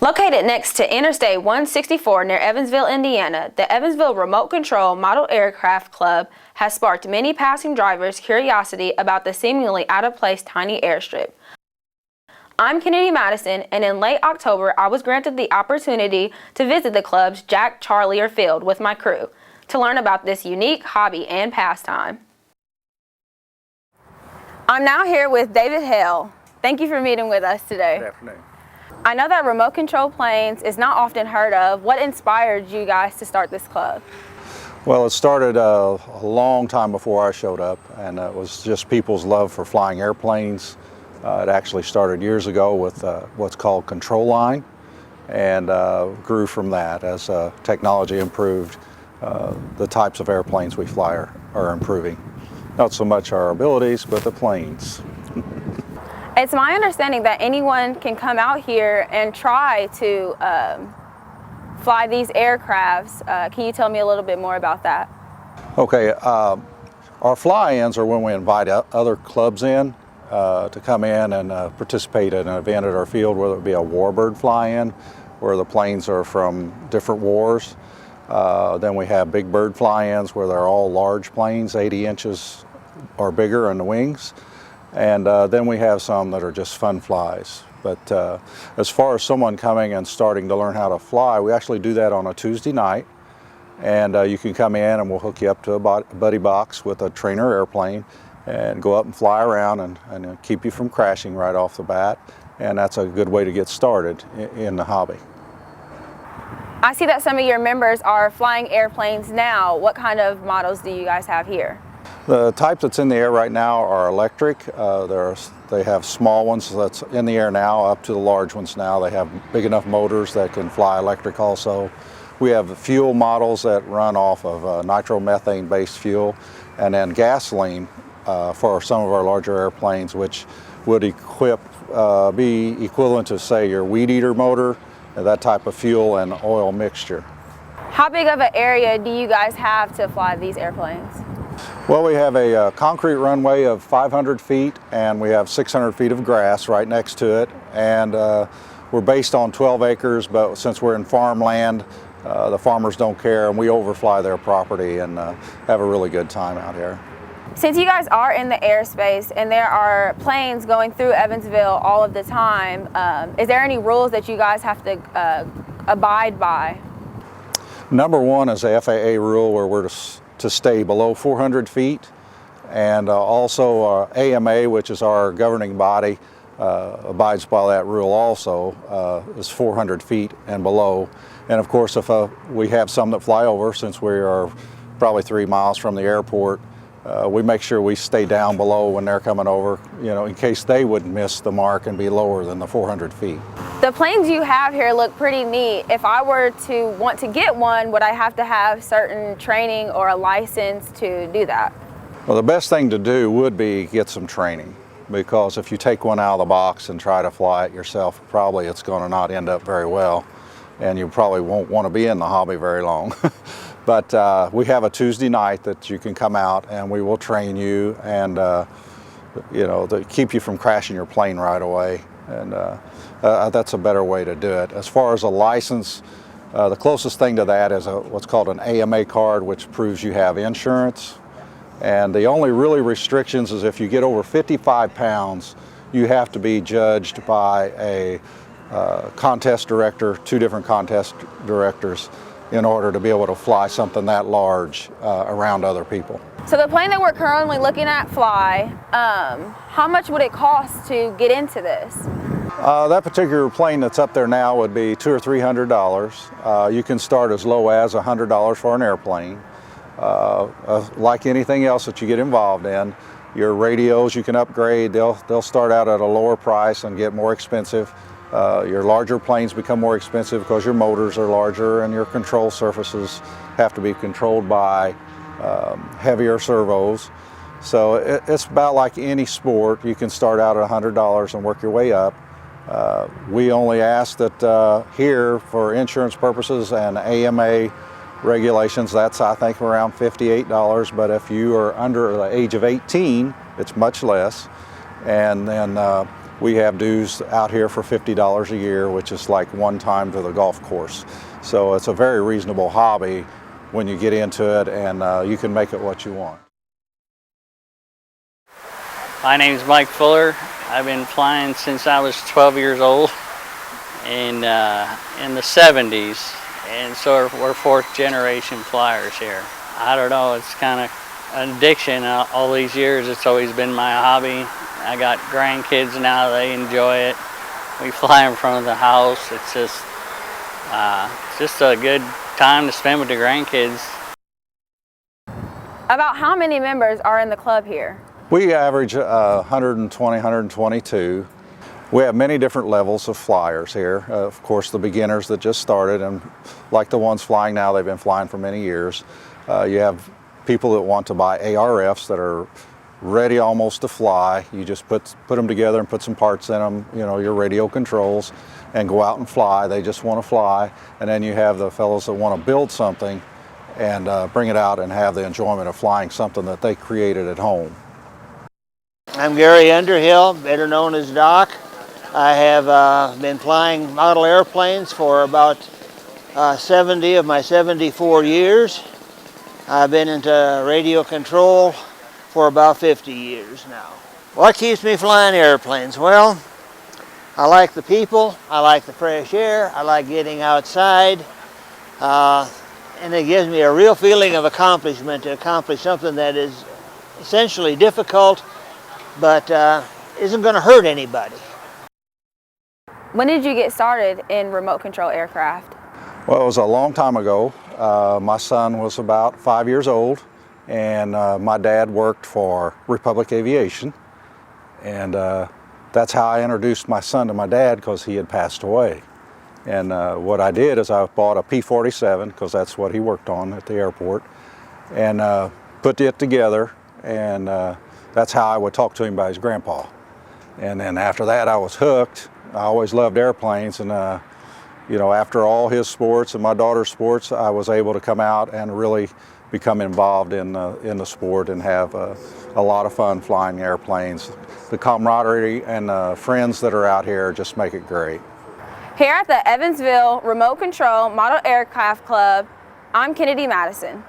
Located next to Interstate 164 near Evansville, Indiana, the Evansville Remote Control Model Aircraft Club has sparked many passing drivers' curiosity about the seemingly out-of-place tiny airstrip. I'm Kennedy Madison, and in late October, I was granted the opportunity to visit the club's Jack Charlier field with my crew to learn about this unique hobby and pastime. I'm now here with David Hale. Thank you for meeting with us today. Good afternoon. I know that remote control planes is not often heard of. What inspired you guys to start this club? Well, it started a long time before I showed up, and it was just people's love for flying airplanes. It actually started years ago with what's called control line, and grew from that as technology improved. The types of airplanes we fly are improving. Not so much our abilities, but the planes. It's my understanding that anyone can come out here and try to fly these aircrafts. Can you tell me a little bit more about that? Okay, our fly-ins are when we invite other clubs in to come in and participate in an event at our field, whether it be a warbird fly-in, where the planes are from different wars. Then we have big bird fly-ins, where they're all large planes, 80 inches or bigger in the wings. And then we have some that are just fun flies. But as far as someone coming and starting to learn how to fly, we actually do that on a Tuesday night. And you can come in and we'll hook you up to a buddy box with a trainer airplane and go up and fly around and keep you from crashing right off the bat. And that's a good way to get started in the hobby. I see that some of your members are flying airplanes now. What kind of models do you guys have here? The type that's in the air right now are electric. They have small ones that's in the air now up to the large ones now. They have big enough motors that can fly electric also. We have fuel models that run off of nitromethane based fuel, and then gasoline for some of our larger airplanes, which would be equivalent to, say, your weed eater motor, that type of fuel and oil mixture. How big of an area do you guys have to fly these airplanes? Well, we have a concrete runway of 500 feet, and we have 600 feet of grass right next to it. And we're based on 12 acres, but since we're in farmland, the farmers don't care, and we overfly their property and have a really good time out here. Since you guys are in the airspace and there are planes going through Evansville all of the time, is there any rules that you guys have to abide by? Number one is the FAA rule, where we're to stay below 400 feet, and also AMA, which is our governing body, abides by that rule also, is 400 feet and below. And of course, if we have some that fly over, since we are probably 3 miles from the airport, we make sure we stay down below when they're coming over, in case they would miss the mark and be lower than the 400 feet. The planes you have here look pretty neat. If I were to want to get one, would I have to have certain training or a license to do that? Well, the best thing to do would be get some training, because if you take one out of the box and try to fly it yourself, probably it's going to not end up very well, and you probably won't want to be in the hobby very long. But we have a Tuesday night that you can come out and we will train you and to keep you from crashing your plane right away. And that's a better way to do it. As far as a license, the closest thing to that is what's called an AMA card, which proves you have insurance. And the only really restrictions is if you get over 55 pounds, you have to be judged by a contest director, 2 different contest directors, in order to be able to fly something that large around other people. So the plane that we're currently looking at fly, how much would it cost to get into this? That particular plane that's up there now would be $200 or $300. You can start as low as $100 for an airplane. Like anything else that you get involved in, your radios you can upgrade. They'll start out at a lower price and get more expensive. Your larger planes become more expensive because your motors are larger and your control surfaces have to be controlled by heavier servos. So it's about like any sport. You can start out at $100 and work your way up. We only ask that here, for insurance purposes and AMA regulations, that's I think around $58, but if you are under the age of 18, it's much less. And then we have dues out here for $50 a year, which is like one time to the golf course. So it's a very reasonable hobby when you get into it, and you can make it what you want. My name's Mike Fuller. I've been flying since I was 12 years old in the 70s, and so we're fourth generation flyers here. I don't know, it's kind of an addiction. All these years it's always been my hobby. I got grandkids now, they enjoy it. We fly in front of the house. It's just a good time to spend with the grandkids. About how many members are in the club here? We average 120, 122. We have many different levels of flyers here. Of course, the beginners that just started, and like the ones flying now, they've been flying for many years. You have people that want to buy ARFs that are ready almost to fly. You just put them together and put some parts in them, you know, your radio controls, and go out and fly. They just want to fly. And then you have the fellows that want to build something and bring it out and have the enjoyment of flying something that they created at home. I'm Gary Underhill, better known as Doc. I have been flying model airplanes for about 70 of my 74 years. I've been into radio control for about 50 years now. What keeps me flying airplanes? Well, I like the people, I like the fresh air, I like getting outside, and it gives me a real feeling of accomplishment to accomplish something that is essentially difficult, but isn't going to hurt anybody. When did you get started in remote control aircraft? Well, it was a long time ago. My son was about 5 years old, and my dad worked for Republic Aviation, and that's how I introduced my son to my dad, because he had passed away. And what I did is I bought a P-47, because that's what he worked on at the airport, and put it together, and that's how I would talk to him about his grandpa. And then after that, I was hooked. I always loved airplanes, and you know, after all his sports and my daughter's sports, I was able to come out and really become involved in the sport and have a lot of fun flying airplanes. The camaraderie and friends that are out here just make it great. Here at the Evansville Remote Control Model Aircraft Club, I'm Kennedy Madison.